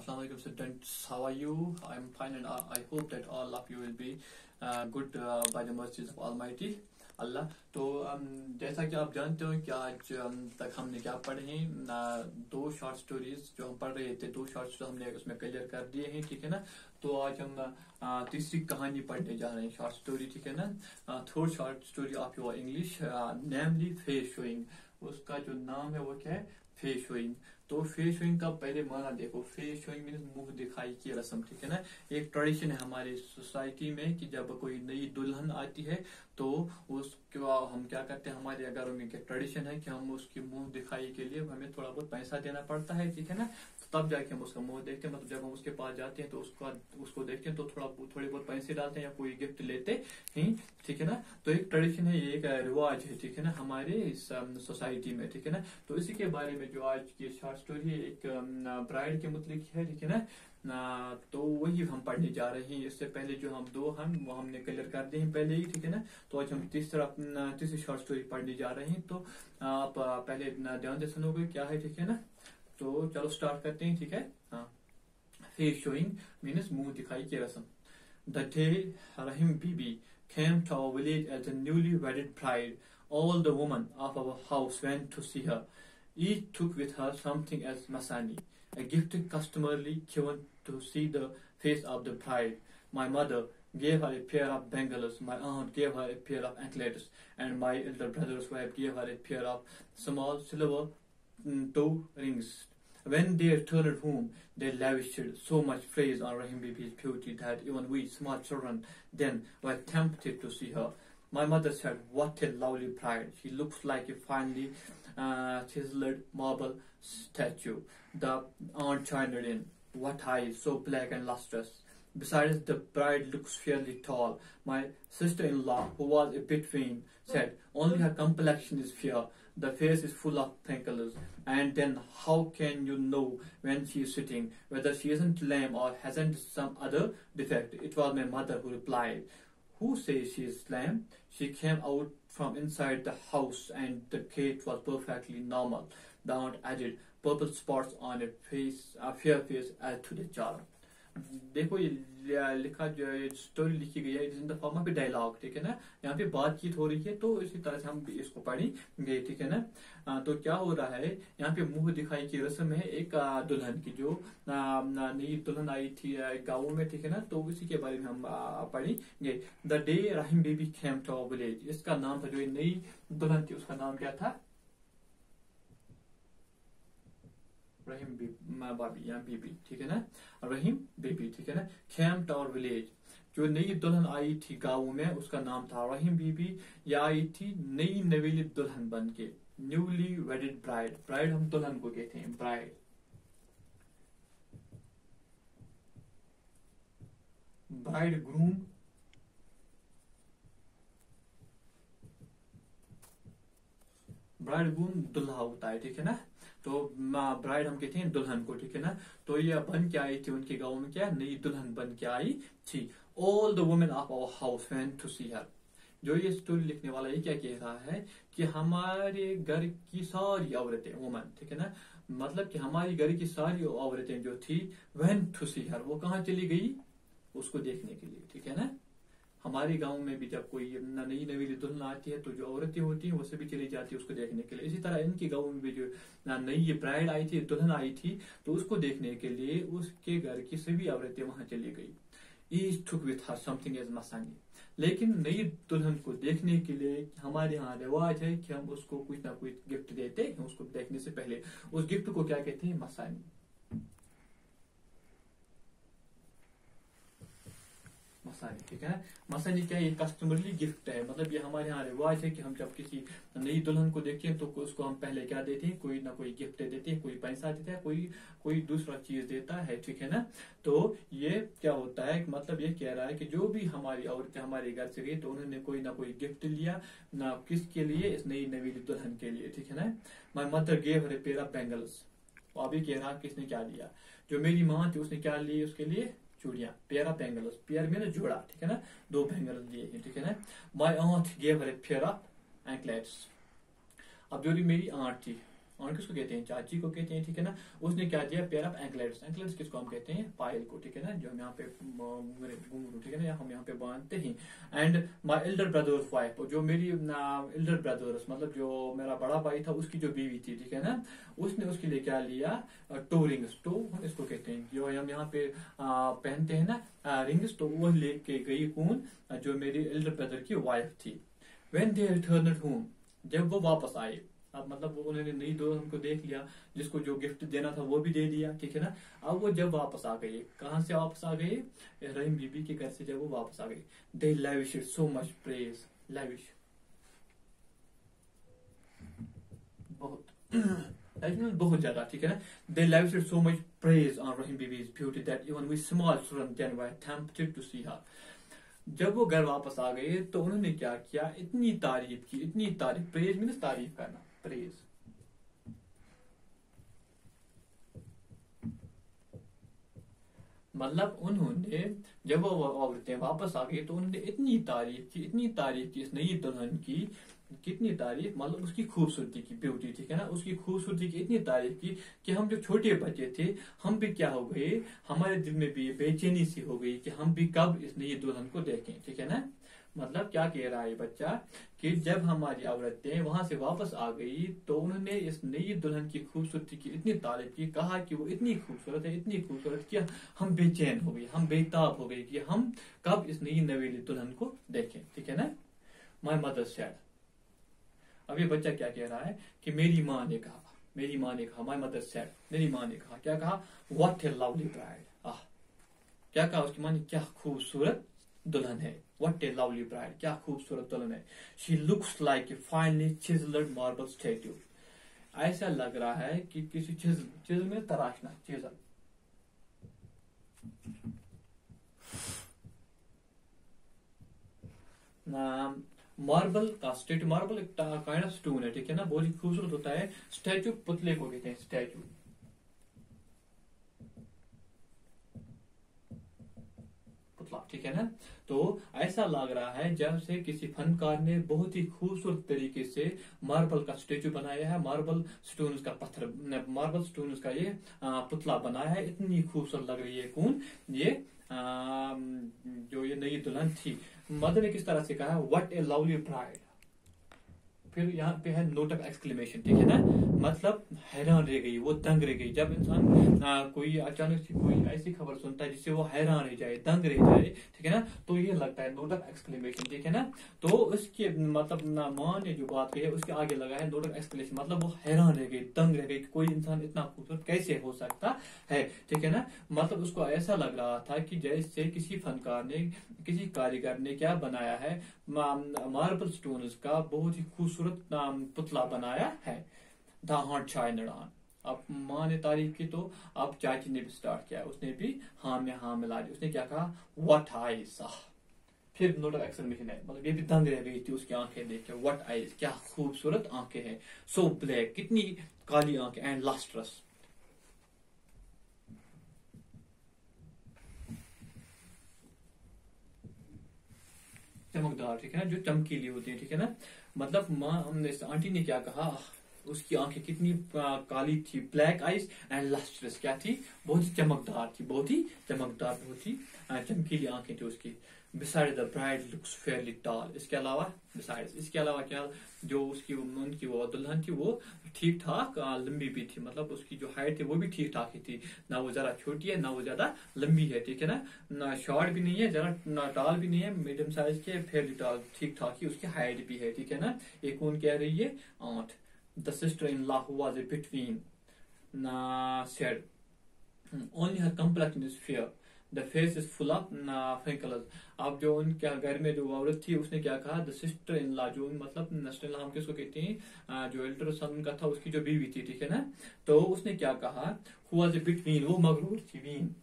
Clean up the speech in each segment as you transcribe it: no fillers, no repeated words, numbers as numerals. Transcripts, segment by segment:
Assalamu alaikum students, how are you? I'm fine and I hope that all of you will be good by the mercies of Almighty Allah. तो जैसा कि आप जानते हो कि आज तक हमने क्या पढ़े हैं, दो शॉर्ट स्टोरीज जो हम पढ़ रहे थे, दो शॉर्ट स्टोरी हमने उसमें क्लियर कर दिए हैं, ठीक है ना। तो आज हम तीसरी कहानी पढ़ने जा रहे हैं, शॉर्ट स्टोरी, ठीक है ना। Third short story of your English, namely face showing. उसका जो नाम है वो क्या है? Face showing. तो फेस शोइंग का पहले माना देखो। फेस शोइंग मीन्स मुंह दिखाई की रस्म, ठीक है ना। एक ट्रेडिशन है हमारी सोसाइटी में कि जब कोई नई दुल्हन आती है तो उसको हम क्या करते हैं, हमारे घरों में क्या ट्रेडिशन है कि हम उसकी मुंह दिखाई के लिए हमें थोड़ा बहुत पैसा देना पड़ता है, ठीक है ना। तो तब जाके हम उसका मुंह देखते हैं, मतलब जब हम उसके पास जाते हैं तो उसको देखते हैं तो थोड़े बहुत पैसे डालते हैं या कोई गिफ्ट लेते हैं, ठीक है ना। तो एक ट्रेडिशन है, ये एक रिवाज है, ठीक है ना, हमारे इस सोसाइटी में, ठीक है ना। तो इसी के बारे में जो आज की शॉर्ट स्टोरी है, एक ब्राइड के मुतलिक है, ठीक है ना। तो वही हम पढ़ने जा रहे हैं। इससे पहले जो वो हमने क्लियर कर दिए हैं पहले ही, ठीक है ना। तो आज हम तीसरी शॉर्ट स्टोरी पढ़ने जा रहे हैं। तो आप पहले ध्यान से सुनोगे क्या है, ठीक है ना। तो चलो स्टार्ट करते हैं, ठीक है। फेस शोइंग मीन्स मुंह दिखाई की रस्म। The day Rahim Bibi came to our village as a newly wedded bride. All the women of our house went to see her. Each took with her something as masani, a gift customarily given to see the face of the bride. My mother gave her a pair of bangles, my aunt gave her a pair of anklets, and my elder brother's wife gave her a pair of small silver toe rings. When they returned home, they lavished so much praise on Rahim Bibi's beauty that even we small children then were tempted to see her. My mother said, "What a lovely bride! She looks like a finely chiseled marble statue." The aunt chimed in, "What eyes, so black and lustrous! Besides, the bride looks fairly tall." My sister-in-law, who was a bit vain, said, "Only her complexion is fair. The face is full of wrinkles, and then how can you know when she is sitting whether she isn't lame or hasn't some other defect?" It was my mother who replied, "Who says she is lame? She came out from inside the house and the gait was perfectly normal." The aunt added, "Purple spots on a fair face add to the charm." देखो ये लिखा जो story लिखी गई है, it is in the form of dialogue, ठीक है ना। यहाँ पे बातचीत हो रही है, तो इसी तरह से हम इसको पढ़ेंगे, ठीक है ना। तो क्या हो रहा है, यहाँ पे मुंह दिखाई की रस्म है एक दुल्हन की, जो नई दुल्हन आई थी गाँव में, ठीक है ना। तो इसी के बारे में हम पढ़ेंगे। The day Rahim Bibi came to our village, इसका नाम था, जो नई दुल्हन थी उसका नाम क्या था? रहीम बाबी या बीबी, ठीक है ना। रहीम बेबी, ठीक है ना। केम टू आवर विलेज, जो नई दुल्हन आई थी गांव में उसका नाम था रहीम बीबी। या आई थी नई नवेली दुल्हन बन के, न्यूली वेडेड ब्राइड। ब्राइड हम दुल्हन को कहते हैं, bride. Bride groom, bride groom दुल्हा होता है, ठीक है ना। तो ब्राइड हम कहते हैं दुल्हन को, ठीक है ना। तो ये बन के आई थी उनके गांव में, क्या नई दुल्हन बन के आई थी। All the women of our house went to see her. जो ये स्टोरी लिखने वाला ये क्या कह रहा है कि हमारे घर की सारी औरतें, वुमेन, ठीक है ना, मतलब कि हमारी घर की सारी औरतें जो थी वेंट टू सी हर, वो कहाँ चली गई? उसको देखने के लिए, ठीक है ना। हमारे गांव में भी जब कोई नई नवीली दुल्हन आती है तो जो औरतें होती हैं वो सभी चली जाती है उसको देखने के लिए। इसी तरह इनके गांव में भी जो नई ब्राइड आई थी, दुल्हन आई थी, तो उसको देखने के लिए उसके घर की सभी औरतें वहां चली गई। Each took with her something as मसानी। लेकिन नई दुल्हन को देखने के लिए हमारे यहाँ रिवाज है कि हम उसको कुछ ना कुछ गिफ्ट देते हैं। उसको देखने से पहले उस गिफ्ट को क्या कहते हैं? मसानी। मसानी, ठीक है ना। मसानी क्या है? ये कस्टमरली गिफ्ट है, मतलब ये हमारे यहाँ रिवाज है कि हम जब किसी नई दुल्हन को देखते हैं तो उसको हम पहले क्या देते हैं? कोई ना कोई गिफ्ट देते हैं, कोई पैसा देता है, कोई दूसरा चीज देता है, ठीक है ना। तो ये क्या होता है, मतलब ये कह रहा है कि जो भी हमारी औरतें हमारे घर से गई तो उन्होंने कोई ना कोई गिफ्ट लिया, ना किसके लिए? इस नई नवीली दुल्हन के लिए, ठीक है ना। My mother gave her a pair of bangles. अभी कह रहा किसने क्या लिया? जो मेरी माँ थी उसने क्या लिए उसके लिए? चूड़ियां, पेयर ऑफ बैंगल्स। पेयर में ना जोड़ा, ठीक है ना, दो बैंगल्स लिए हैं, ठीक है ना। My aunt gave her a pair of anklets. अब जो मेरी आंट थी ऑन किसको कहते हैं, चाची को कहते हैं, ठीक है ना। उसने क्या दिया, पेयर ऑफ एंकलेट्स। एंकलेट्स किसको हम कहते हैं, पायल को, ठीक है ना, जो हम यहाँ पे घुंघरू, ठीक है ना, हम यहाँ पे बांधते हैं। And my elder brother's wife, जो मेरी एल्डर ब्रदर्स मतलब जो मेरा बड़ा भाई था उसकी जो बीवी थी, ठीक है ना, उसने उसके लिए क्या लिया, टू रिंग्स। टू इसको कहते हैं जो हम यहाँ पे पहनते हैं ना रिंग्स, तो वो लेके गई कौन, जो मेरी एल्डर ब्रदर की वाइफ थी। व्हेन दे रिटर्न्ड होम, जब वो वापस आए, अब मतलब वो उन्होंने नई दुल्हन को देख लिया, जिसको जो गिफ्ट देना था वो भी दे दिया, ठीक है ना। अब वो जब वापस आ गए, कहाँ से वापस आ गए, रहीम बीबी के घर से जब वो वापस आ गए, they lavish so much praise, lavish बहुत बहुत ज्यादा, ठीक है ना। They lavish so much praise on Rahim Bibi's beauty that even we small children then were tempted to see her. जब वो घर वापस आ गए तो उन्होंने क्या किया, इतनी तारीफ की, इतनी तारीफ, प्रेज मीन्स तारीफ करना, प्रेज। मतलब उन्होंने जब वो औरतें वापस आ गई तो उन्होंने इतनी तारीफ की, इतनी तारीफ की इस नई दुल्हन की, कितनी तारीफ, मतलब उसकी खूबसूरती की, ब्यूटी, ठीक है ना, उसकी खूबसूरती की इतनी तारीफ की कि हम जो छोटे बच्चे थे हम भी क्या हो गए, हमारे दिल में भी बेचैनी सी हो गई कि हम भी कब इस नई दुल्हन को देखें, ठीक है ना। मतलब क्या कह रहा है बच्चा कि जब हमारी औरतें वहां से वापस आ गई तो उन्होंने इस नई दुल्हन की खूबसूरती की इतनी तारीफ की, कहा कि वो इतनी खूबसूरत है, इतनी खूबसूरत कि हम बेचैन हो गए, हम बेताब हो गए कि हम कब इस नई नवेली दुल्हन को देखें, ठीक है ना। माई मदर सेड, अब ये बच्चा क्या कह रहा है कि मेरी माँ ने कहा, मेरी माँ ने कहा, माई मदर सेड, मेरी माँ ने कहा, क्या कहा, व्हाट ए लवली ब्राइड, आह, क्या कहा उसकी माँ ने, क्या खूबसूरत दुल्हन है, व्हाट ए लवली ब्राइड, क्या खूबसूरत दुल्हन है। She looks like a finally chiselled marble statute, ऐसा लग रहा है कि किसी चिजल में तराशना, चिजल, मार्बल का स्टैचू, मार्बल एक काइंड ऑफ स्टोन है, ठीक है ना, बहुत ही खूबसूरत होता है। स्टैचू पुतले को कहते हैं, स्टैचू, पुतला, ठीक है ना। तो ऐसा लग रहा है जैसे किसी फनकार ने बहुत ही खूबसूरत तरीके से मार्बल का स्टैचू बनाया है, मार्बल स्टोन्स का पत्थर, मार्बल स्टोन्स का ये पुतला बनाया है, इतनी खूबसूरत लग रही है कौन, ये जो ये नई दुल्हन थी। मदर ने किस तरह से कहा, व्हाट ए लवली ब्राइड, फिर यहाँ पे है नोट ऑफ एक्सक्लेमेशन, ठीक है ना, मतलब हैरान रह गई, वो दंग रह गई। जब इंसान कोई अचानक से कोई ऐसी खबर सुनता है जिससे वो हैरान रह जाए, दंग रह जाए, ठीक है ना, तो ये लगता है नोट ऑफ एक्सक्लेमेशन, ठीक है ना। तो उसके मतलब माँ ने जो बात कही है उसके आगे लगा है नोट ऑफ एक्सक्लेमेशन, मतलब वो हैरान रह गई, दंग रह गई, कोई इंसान इतना खूबसूरत कैसे हो सकता है, ठीक है ना। मतलब उसको ऐसा लग रहा था कि जैसे किसी फनकार ने, किसी कारीगर ने क्या बनाया है, मार्बल स्टोन्स का बहुत ही खूबसूरत पुतला बनाया है। द हॉट चाय नड़ान, अब माँ ने तारीफ की तो अब चाची ने भी स्टार्ट किया, उसने भी हाँ में हाँ मिला दी, उसने क्या कहा, व्हाट आईज, फिर नोट ऑफ एक्सक्लेमेशन है, मतलब ये भी दंग रह गई थी उसकी आंखें देख के, व्हाट आईज, क्या खूबसूरत आंखें हैं, सो ब्लैक, कितनी काली आंखें, एंड लस्ट्रस, चमकदार, ठीक है ना, जो चमकीली होती है, ठीक है ना। मतलब माँ आंटी ने क्या कहा, उसकी आंखें कितनी काली थी, ब्लैक आईज एंड लस्ट्रस, क्या थी, बहुत ही चमकदार थी, बहुत ही चमकदार, बहुत ही चमकीली आंखें थी उसकी। Beside the bride looks fairly tall, इसके अलावा बिसाइड, इसके अलावा क्या, जो उसकी उनकी वो दुल्हन थी वो ठीक ठाक लंबी भी थी, मतलब उसकी जो हाइट थी वो भी ठीक ठाक ही थी, ना वो ज्यादा छोटी है ना वो ज्यादा लंबी है, ठीक है ना शॉर्ट भी नहीं है ज्यादा, ना टॉल भी नहीं है, मीडियम साइज के, फेयरली टॉल, ठीक ठाक ही उसकी हाइट भी है, ठीक है ना। ये कौन कह रही है, aunt. The sister in law who was between said only her complexion is fair, the face is full of wrinkles। अब जो उनके घर में जो औरत थी उसने क्या कहा, द सिस्टर इन लॉ, जो मतलब सिस्टर इन लॉ हम किसको कहते हैं, जो एल्डर सन का था उसकी जो बीवी थी, ठीक है ना। तो उसने क्या कहा, हु वाज बिटवीन, वो मगरूर थी, वीन,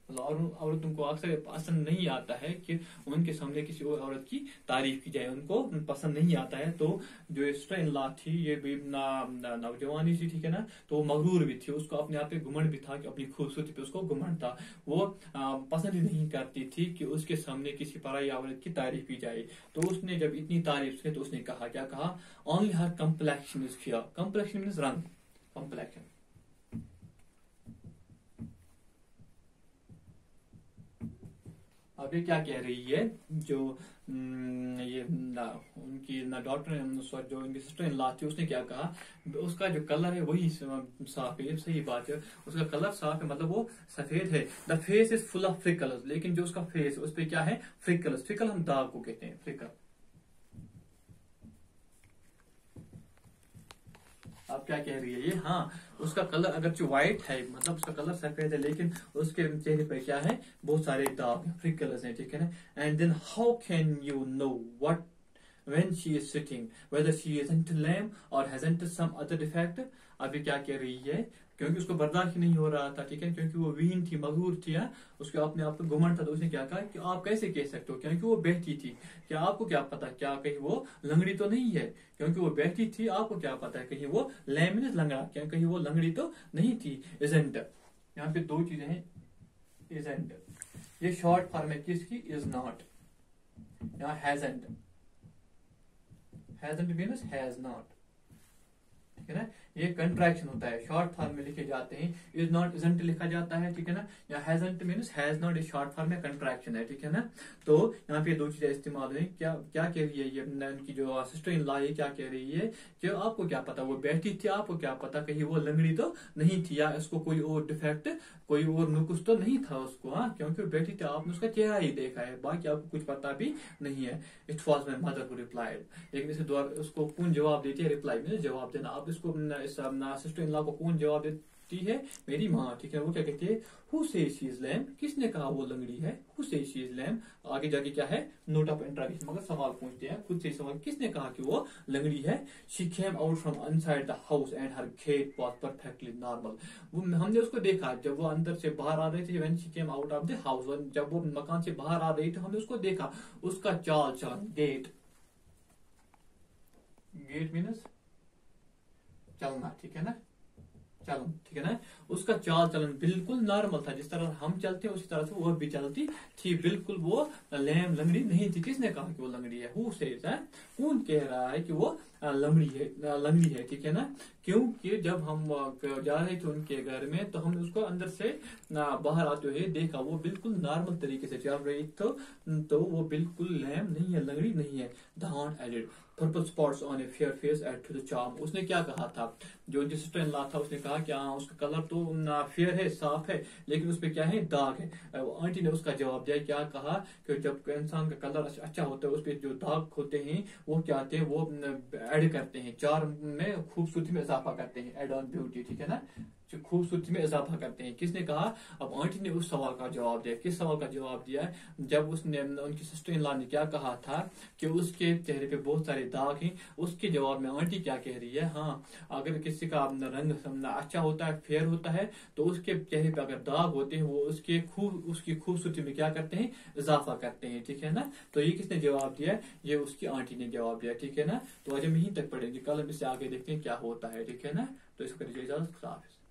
मतलब और औरतों को अक्सर पसंद नहीं आता है कि उनके सामने किसी और औरत की तारीफ की जाए, उनको पसंद नहीं आता है। तो जो सिस्टर इन लॉ थी ये भी नौजवानी सी, ठीक है ना, तो वो मगरूर भी थी, उसको अपने आप पे घुमंड भी था कि अपनी खूबसूरती पे उसको घुमंड था। वो पसंद ही नहीं करती थी कि उसके सामने किसी पराई औरत की तारीफ की जाए। तो उसने जब इतनी तारीफ की तो उसने कहा, क्या कहा, only her complexion is fair. Complexion means रंग, कम्प्लेक्शन। अब ये क्या कह रही है, जो ये उनकी डॉक्टर, जो उनकी सिस्टर इन लॉ थी, उसने क्या कहा, उसका जो कलर है वही साफ है, सही बात है, उसका कलर साफ है, मतलब वो सफेद है। The face is full of freckles, लेकिन जो उसका फेस है उस पर क्या है, फ्रिकल्स। फ्रिकल हम दाग को कहते हैं, फ्रिकल। अब क्या कह रही है ये, हाँ, उसका कलर अगर जो व्हाइट है, मतलब उसका कलर सफेद है, लेकिन उसके चेहरे पे क्या है, बहुत सारे दाग, फ्रिकल्स हैं, ठीक है ना। And then how can you know what when she is sitting whether she isn't lame or hasn't some other defect। अभी क्या कह रही है, क्योंकि उसको बर्दाश्त ही नहीं हो रहा था, ठीक है, क्योंकि वो वीन थी, मगरूर थी, उसके अपने आप को घुमंड था। तो उसने क्या कहा कि आप कैसे कह सकते हो, क्योंकि वो बैठी थी, क्या आपको क्या पता, क्या कहीं वो लंगड़ी तो नहीं है, क्योंकि वो बैठी थी, आपको क्या पता है कहीं वो लैम मीन्स लंगड़ा, क्या कहीं वो लंगड़ी तो नहीं थी। इजंट, यहाँ पे दो चीजें हैं, इजंट ये शॉर्ट फॉर्म है किसकी, इज नॉट, यहाँ hasn't, hasn't means has not, ठीक है ना, ये कंट्रैक्शन होता है, शॉर्ट फॉर्म में लिखे जाते हैं, इज नॉट इजंट लिखा जाता है, ठीक है ना, या hasn't means has not, is short form में कंट्रैक्शन है, ठीक है ना। तो यहाँ पे दो चीजें इस्तेमाल हुई, क्या क्या कह रही है ये उनकी जो सिस्टर इन लॉ, क्या कह रही है कि आपको क्या पता वो बैठी थी, आपको क्या पता कहीं वो लंगड़ी तो नहीं थी, या इसको कोई और डिफेक्ट, कोई और नुक्स तो नहीं था उसको, हाँ, क्योंकि वो बैठी थी, आपने उसका चेहरा ही देखा है, बाकी आपको कुछ पता भी नहीं है। It was my mother who replied, लेकिन इसे द्वारा उसको कौन जवाब देती है, रिप्लाई में जवाब देना। अब इसको सिस्टर इन लॉ को कौन जवाब देती है, मेरी माँ, ठीक है। वो क्या कहती है, who says she is lame, किसने कहा वो लंगड़ी है, who says she is lame. आगे जाके क्या है, नोट ऑफ इंटरोगेशन, मगर सवाल पूछते हैं, खुद से सवाल, किसने कहा कि वो लंगड़ी है। She came out from inside the house and her gait was perfectly normal. वो हमने उसको देखा जब वो अंदर से बाहर आ रही थी, when she came out of the house, जब वो मकान से बाहर आ रही थी हमने उसको देखा, उसका चाल चलन, गेट, गेट मीन्स चलना, ठीक है ना, चलन, ठीक है ना, उसका चाल चलन बिल्कुल नॉर्मल था, जिस तरह हम चलते हैं उसी तरह से वो भी चलती थी, बिल्कुल वो लैम लंगड़ी नहीं थी। किसने कहा कि वो लंगड़ी है, हु सेज है, कौन कह रहा है कि वो लंगड़ी है, ठीक है ना। क्योंकि जब हम जा रहे थे उनके घर में तो हमने उसको अंदर से बाहर आते हुए देखा, वो बिल्कुल नॉर्मल तरीके से चल रही तो वो बिल्कुल लैम नहीं है, लंगड़ी नहीं है। द हॉर्न added purple spots on a fair face add to the charm. उसने क्या कहा था, जो सिस्टर इन लॉ था, उसने कहा कि हाँ उसका कलर तो फेयर है, साफ है, लेकिन उस पर क्या है, दाग है। आंटी ने उसका जवाब दिया, क्या कहा कि जब इंसान का कलर अच्छा होता है उस पर जो दाग होते हैं वो क्या आते हैं, वो ऐड करते हैं, चार्म में, खूबसूरती में इजाफा करते हैं, एड ऑन ब्यूटी, ठीक है ना, जो खूबसूरती में इजाफा करते हैं। किसने कहा, अब आंटी ने उस सवाल का जवाब दिया। किस सवाल का जवाब दिया, जब उसने उनकी सिस्टर इन लॉ ने क्या कहा था कि उसके चेहरे पे बहुत सारे दाग हैं, उसके जवाब में आंटी क्या कह रही है, हाँ अगर किसी का रंग अच्छा होता है, फेयर होता है, तो उसके चेहरे पे अगर दाग होते हैं वो उसकी खूबसूरती में क्या करते हैं, इजाफा करते हैं, ठीक है ना। तो ये किसने जवाब दिया, ये उसकी आंटी ने जवाब दिया, ठीक है ना। तो आज हम यहीं तक पढ़ेंगे, कल हम इससे आगे देखते हैं क्या होता है, ठीक है ना। तो इसको करिए इजाजत, खुदा हाफिज़।